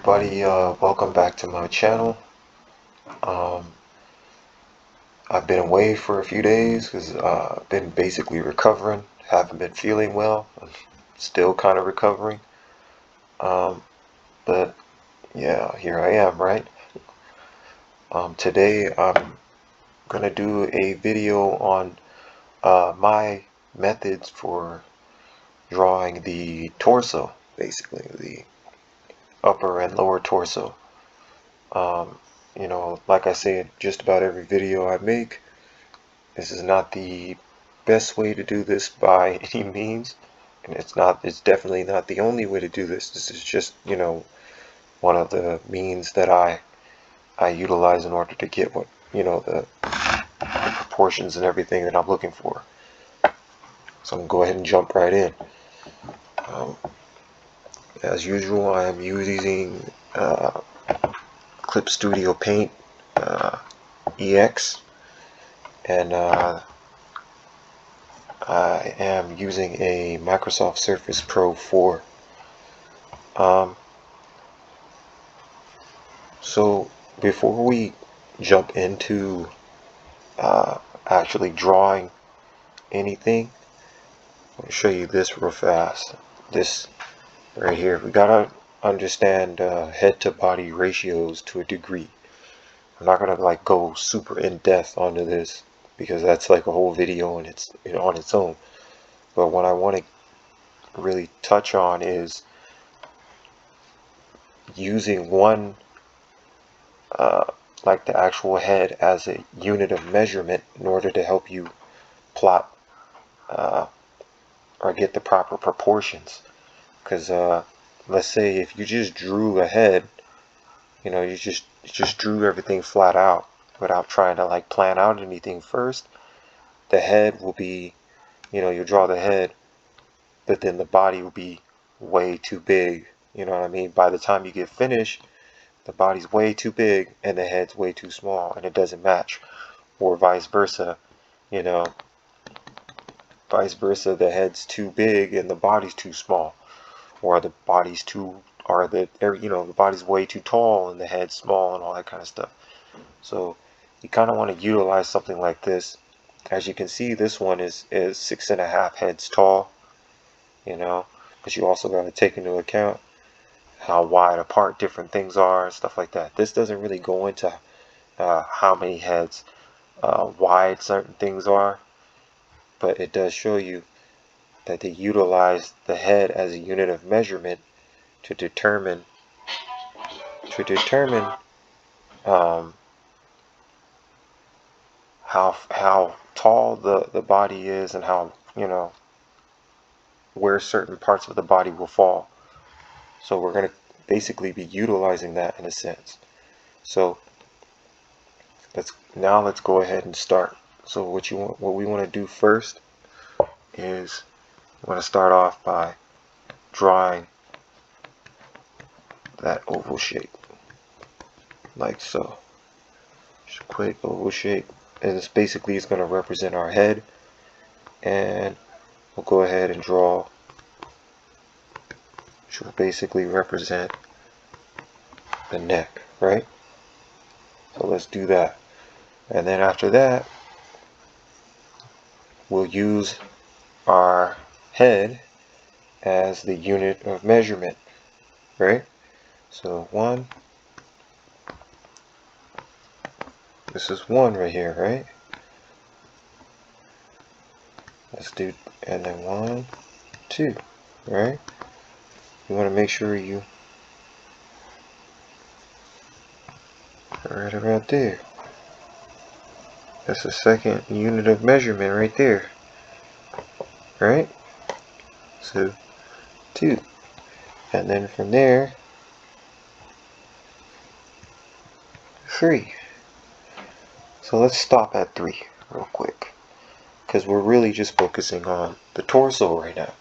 everybody, welcome back to my channel. Um, I've been away for a few days because I've been basically recovering, haven't been feeling well, I'm still kind of recovering. Um, but yeah, here I am, right? Today I'm gonna do a video on my methods for drawing the torso, basically the upper and lower torso. Um, like I say in just about every video I make, this is not the best way to do this by any means, and it's definitely not the only way to do this. This is just, one of the means that I utilize in order to get what, the proportions and everything that I'm looking for. So I'm gonna go ahead and jump right in. Um, as usual, I am using Clip Studio Paint EX, and I am using a Microsoft Surface Pro 4. So before we jump into actually drawing anything, I'll show you this real fast. This right here, we gotta understand head to body ratios to a degree. I'm not gonna like go super in depth onto this because that's like a whole video and it's on its own. But what I want to really touch on is using one like the actual head as a unit of measurement in order to help you plot or get the proper proportions. Because let's say if you just drew a head, you just drew everything flat out without trying to like plan out anything first, the head will be, you'll draw the head, but then the body will be way too big. You know what I mean? By the time you get finished, the body's way too big and the head's way too small, and it doesn't match. Or vice versa, you know, the head's too big and the body's too small, or the body's too, or the body's way too tall and the head's small and all that kind of stuff. So you kind of want to utilize something like this. As you can see, this one is 6.5 heads tall, but you also got to take into account how wide apart different things are and stuff like that. This doesn't really go into how many heads wide certain things are, but it does show you that they utilize the head as a unit of measurement to determine um, how tall the body is and how where certain parts of the body will fall. So we're going to basically be utilizing that in a sense. So let's go ahead and start. So what we want to do first is we want to start off by drawing that oval shape like so. Just a quick oval shape, and this basically is going to represent our head, and we'll go ahead and draw, which will basically represent the neck, right? So let's do that, and then after that we'll use our head as the unit of measurement, right? So this is 1 right here, right? Let's do, and then 1, 2, right? You want to make sure you right about there. That's the second unit of measurement right there, right? So 2, and then from there 3. So let's stop at 3 real quick, because we're really just focusing on the torso right now,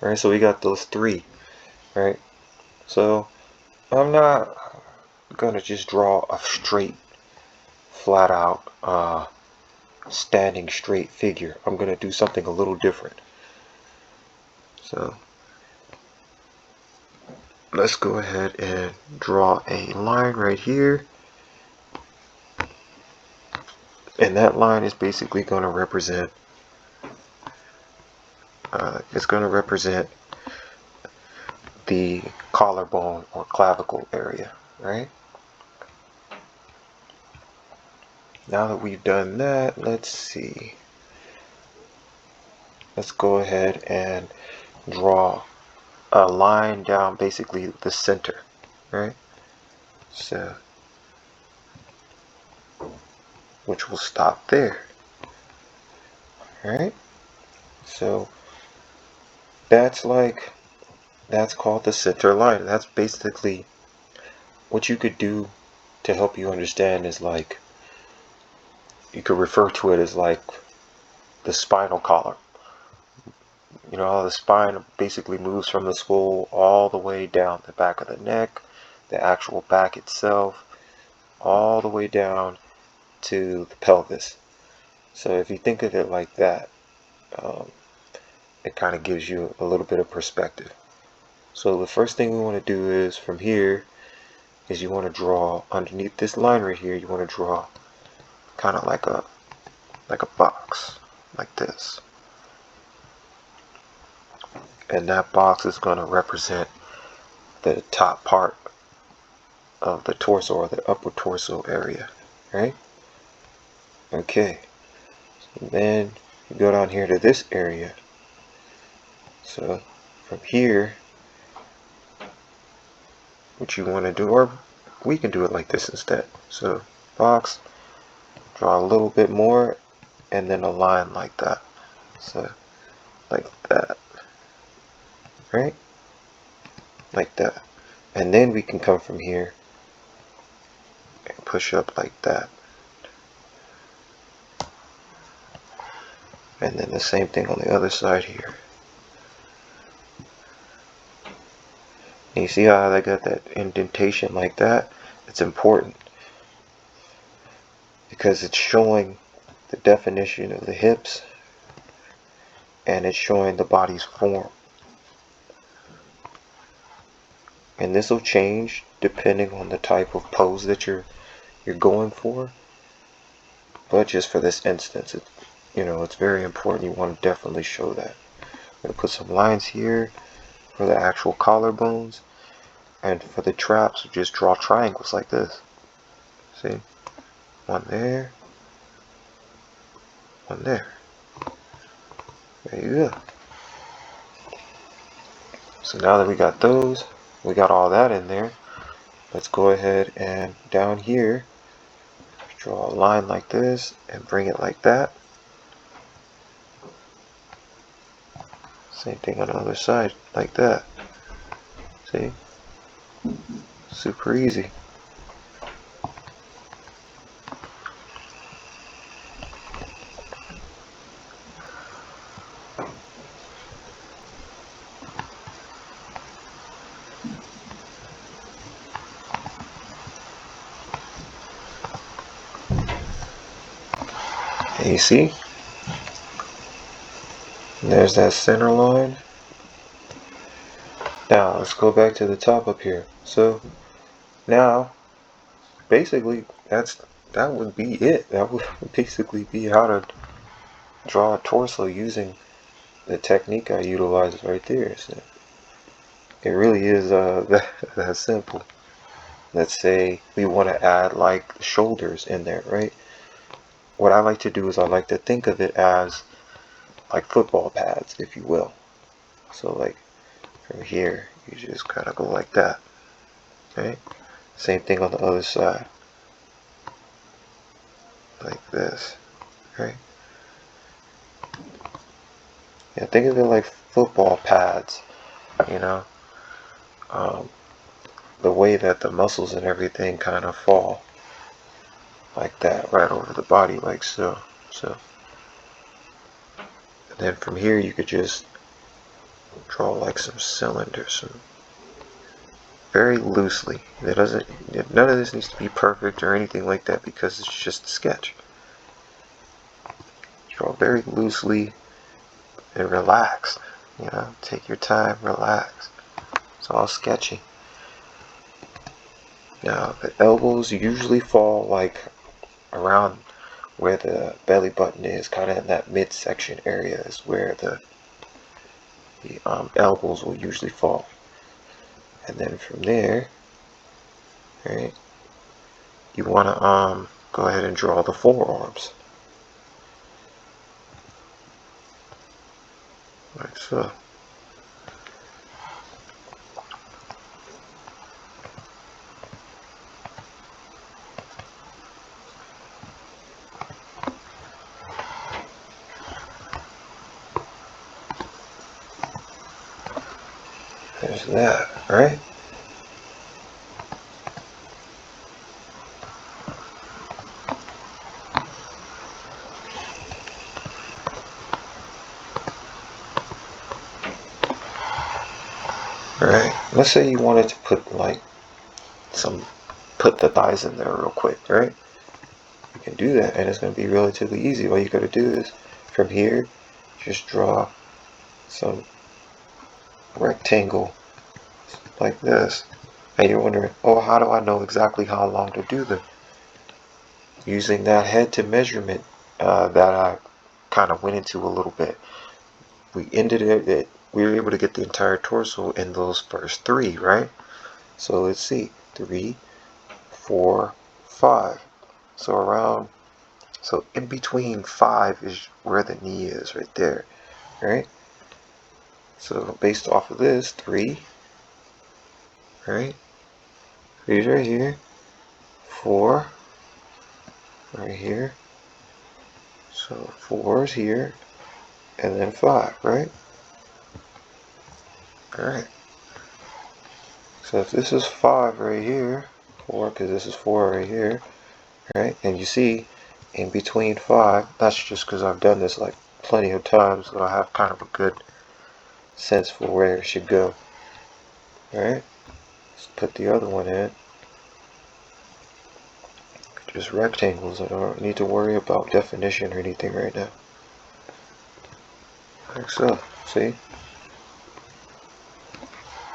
right? So we got those 3, right? So I'm not gonna just draw a straight, flat out, standing straight figure. I'm gonna do something a little different. So let's go ahead and draw a line right here. And that line is basically going to represent the collarbone or clavicle area, right? Now that we've done that, let's see. Let's go ahead and draw a line down basically the center, right? So, which will stop there, right? So that's called the center line. That's basically what you could do to help you understand is like, you could refer to it as like the spinal column. You know how the spine basically moves from the skull all the way down the back of the neck, the actual back itself, all the way down to the pelvis. So if you think of it like that, it kind of gives you a little bit of perspective. So the first thing we want to do is from here is you want to draw underneath this line right here, you want to draw kind of like a box like this. And that box is going to represent the top part of the torso or the upper torso area, right? Okay. And then you go down here to this area. So from here, what you want to do, or we can do it like this instead. So box, draw a little bit more, and then a line like that. So like that, right? Like that. And then we can come from here and push up like that. And then the same thing on the other side here. And you see how they got that indentation like that? It's important because it's showing the definition of the hips and it's showing the body's form. And this will change depending on the type of pose that you're going for. But just for this instance, it's very important. You want to definitely show that. I'm going to put some lines here for the actual collarbones, and for the traps, just draw triangles like this. See? One there, one there. There you go. So now that we got those, we got all that in there, let's go ahead and down here, draw a line like this and bring it like that. Same thing on the other side, like that. See? Super easy. And you see? And there's that center line. Now let's go back to the top up here. So now basically that would be it. That would basically be how to draw a torso using the technique I utilize right there. So it really is that simple. Let's say we want to add like shoulders in there, right? What I like to do is I like to think of it as like football pads, if you will. So like from here, you just kind of go like that, right? Same thing on the other side, like this, right? Yeah, think of it like football pads, you know, the way that the muscles and everything kind of fall like that right over the body, like so. And then from here you could just draw like some cylinders, some very loosely. None of this needs to be perfect or anything like that because it's just a sketch. Draw very loosely and relaxed. Take your time, relax. It's all sketchy. Now the elbows usually fall like around where the belly button is, kind of in that midsection area is where the elbows will usually fall. And then from there, right, you want to go ahead and draw the forearms. Like so. There's that, right? Alright, let's say you wanted to put like put the thighs in there real quick, right? You can do that and it's going to be relatively easy. All you got to do is from here, just draw some rectangle like this. And you're wondering, oh, how do I know exactly how long to do them? Using that head to measurement that I kind of went into a little bit. We ended it, we were able to get the entire torso in those first three, right? So let's see, 3, 4, 5. So in between 5 is where the knee is right there, right? So based off of this, 3, right? 3 is right here, 4 right here, so 4 is here, and then 5, right? Alright, so if this is 5 right here, 4, because this is 4 right here, right? And you see, in between 5, that's just because I've done this like plenty of times, so I have kind of a good sense for where it should go. Alright, let's put the other one in. Just rectangles. I don't need to worry about definition or anything right now. Like so, see?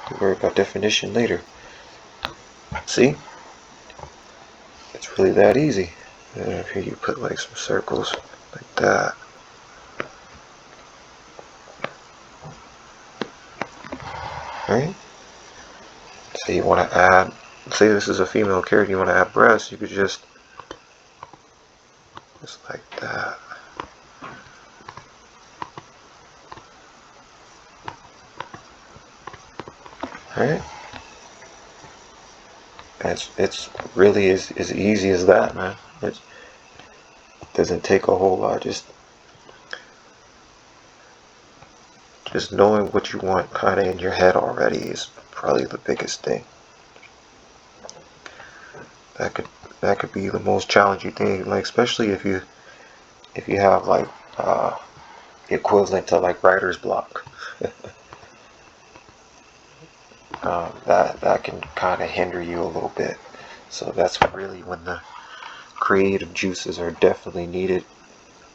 Don't worry about definition later. See? It's really that easy. And up here you put like some circles like that. Right? So you want to add, say this is a female character, you want to add breasts, you could just like that. Right? It's really as easy as that, man. It doesn't take a whole lot. Just knowing what you want kind of in your head already is probably the biggest thing. That could be the most challenging thing, like especially if you have like equivalent to like writer's block. That can kind of hinder you a little bit. So that's really when the creative juices are definitely needed.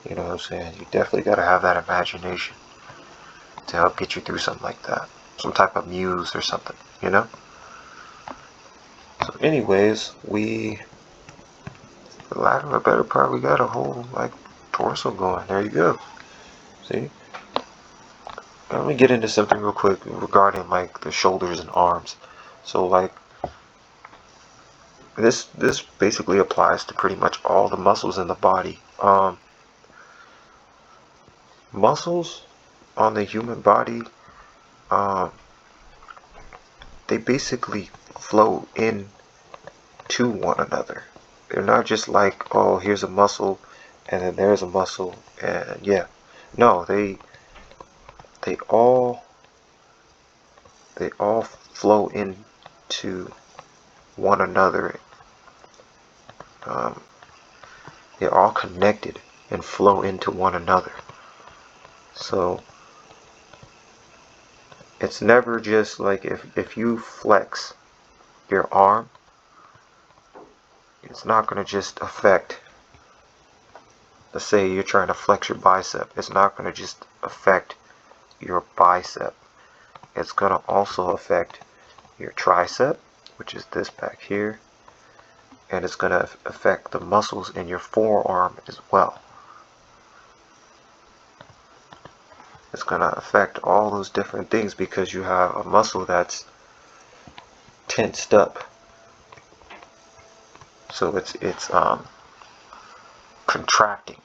You know what I'm saying? You definitely got to have that imagination to help get you through something like that. Some type of muse or something, you know? So anyways, for lack of a better part, we got a whole like torso going. There you go. See? Let me get into something real quick regarding like the shoulders and arms. So like this basically applies to pretty much all the muscles in the body. Muscles on the human body, they basically flow in to one another. They're not just like, oh, here's a muscle and then there's a muscle and yeah. No, they all flow into one another. They're all connected and flow into one another. So it's never just like if you flex your arm, it's not going to just affect, let's say you're trying to flex your bicep, it's not going to just affect your bicep. It's going to also affect your tricep, which is this back here, and it's going to affect the muscles in your forearm as well. It's going to affect all those different things because you have a muscle that's tensed up. So it's contracting.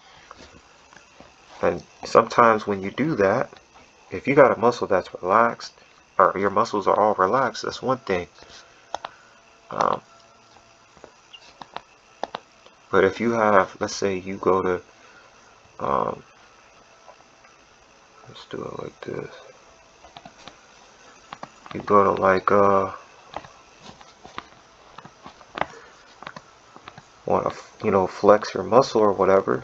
And sometimes when you do that, if you got a muscle that's relaxed, or your muscles are all relaxed, that's one thing. But if you have, let's say you go to, let's do it like this. You go to like, want to, flex your muscle or whatever.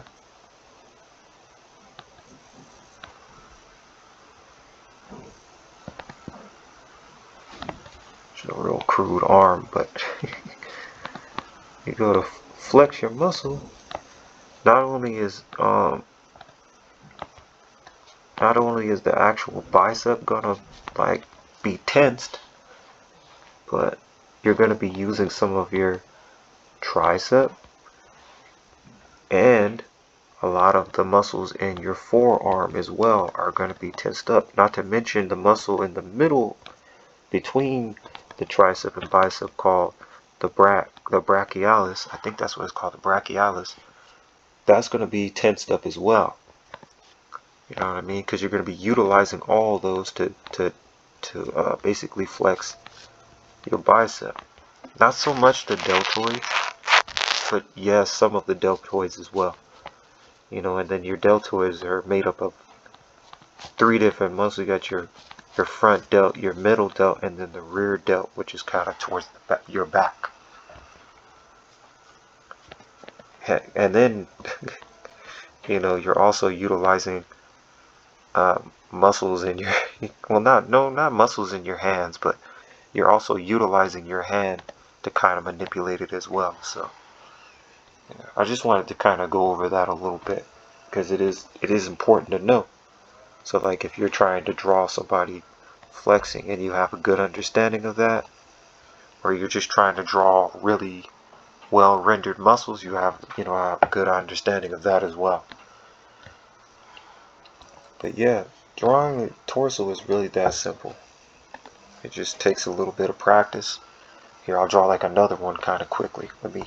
It's a real crude arm, but you go to flex your muscle. Not only is the actual bicep gonna like be tensed, but you're gonna be using some of your tricep and a lot of the muscles in your forearm as well are going to be tensed up. Not to mention the muscle in the middle between the tricep and bicep called the brachialis. I think that's what it's called, the brachialis. That's going to be tensed up as well. You know what I mean? Because you're going to be utilizing all those to basically flex your bicep. Not so much the deltoids, but yes, some of the deltoids as well. And then your deltoids are made up of 3 different muscles. You got your front delt, your middle delt, and then the rear delt, which is kind of towards your back. And then, you're also utilizing muscles in your, well, not muscles in your hands, but you're also utilizing your hand to kind of manipulate it as well. So, I just wanted to kind of go over that a little bit because it is important to know. So like if you're trying to draw somebody flexing and you have a good understanding of that, or you're just trying to draw really well rendered muscles, you have a good understanding of that as well. But yeah, drawing a torso is really that simple. It just takes a little bit of practice. Here, I'll draw like another one kind of quickly. Let me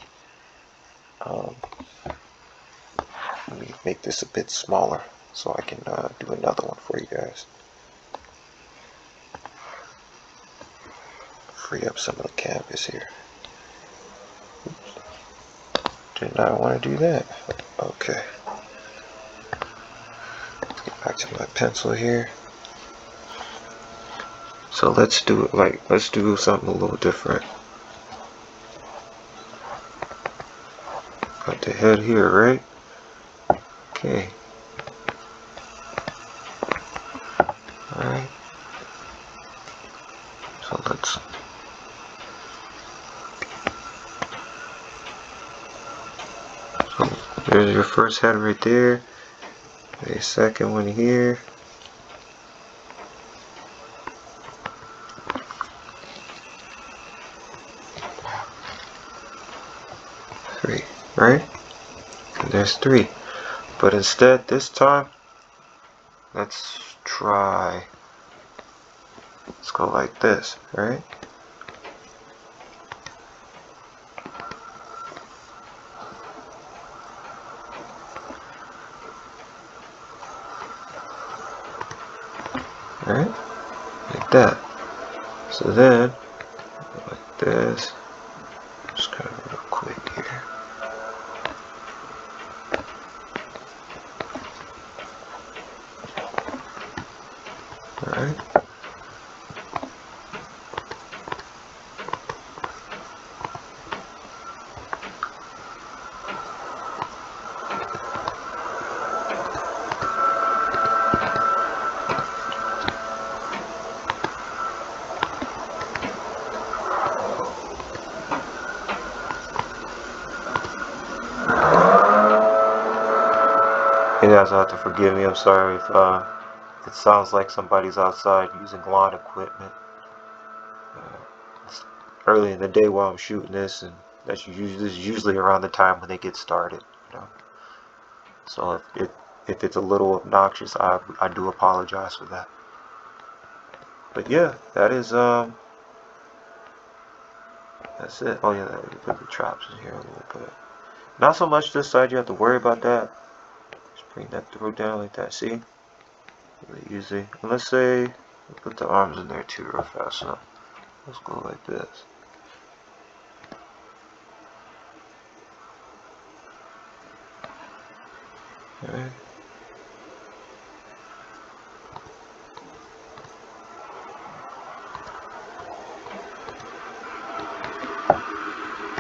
make this a bit smaller so I can do another one for you guys. Free up some of the canvas here. Did not want to do that. Okay. Let's get back to my pencil here. So let's do something a little different. Got the head here, right? Okay. Alright. So there's your first head right there. A second one here. Three, right? And there's 3. But instead, this time, let's go like this, right? Right? Like that. So then, like this. Just kind of real quick here. Alright. You guys have to forgive me. I'm sorry if it sounds like somebody's outside using lawn equipment. It's early in the day while I'm shooting this, and That's usually around the time when they get started, you know. So if it's a little obnoxious, I do apologize for that. But yeah, that is that's it. Oh yeah, you put the traps in here a little bit. Not so much this side, you have to worry about that. Just bring that through down like that. See? Really easy. And let's say put the arms in there too real fast. So let's go like this. Alright.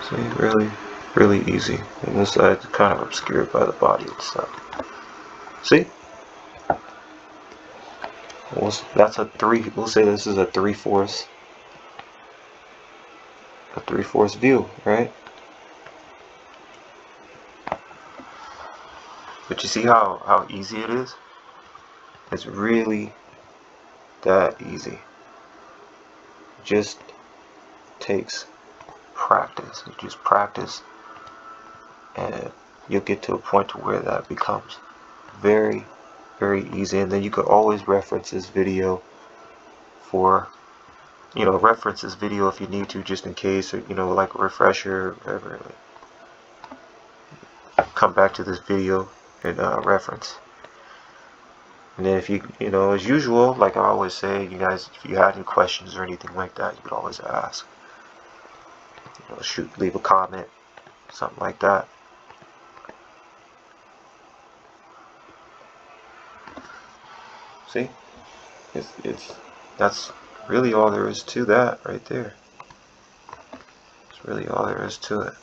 See, really easy. And this side's kind of obscured by the body and stuff. See? That's a 3. We'll say this is a 3/4 view, right? But you see how easy it is? It's really that easy. It just takes practice. You just practice, and you'll get to a point to where that becomes very easy. And then you could always reference this video for, reference this video if you need to, just in case, or like a refresher or whatever. Come back to this video and reference. And then if you as usual, like I always say, you guys, if you had any questions or anything like that, you could always ask. Leave a comment, something like that. See, that's really all there is to that right there. That's really all there is to it.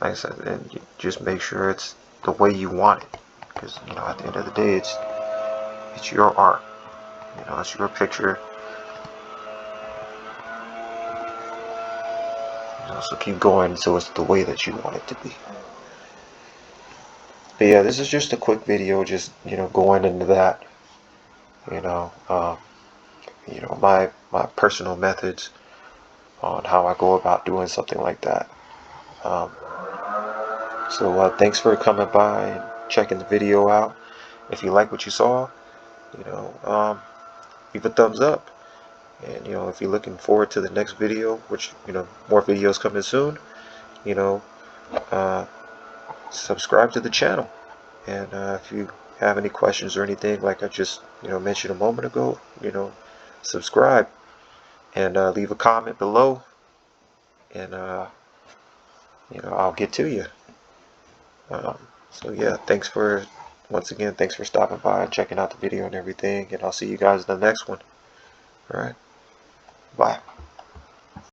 Like I said, and you just make sure it's the way you want it, because at the end of the day, it's your art. It's your picture. So keep going so it's the way that you want it to be. But yeah, this is just a quick video, just going into that. My personal methods on how I go about doing something like that. So thanks for coming by and checking the video out. If you like what you saw, leave a thumbs up. And if you're looking forward to the next video, which more videos coming soon, uh, subscribe to the channel. And if you have any questions or anything, like I just mentioned a moment ago, subscribe and leave a comment below, and I'll get to you. So yeah, once again, thanks for stopping by and checking out the video and everything, and I'll see you guys in the next one. All right, bye.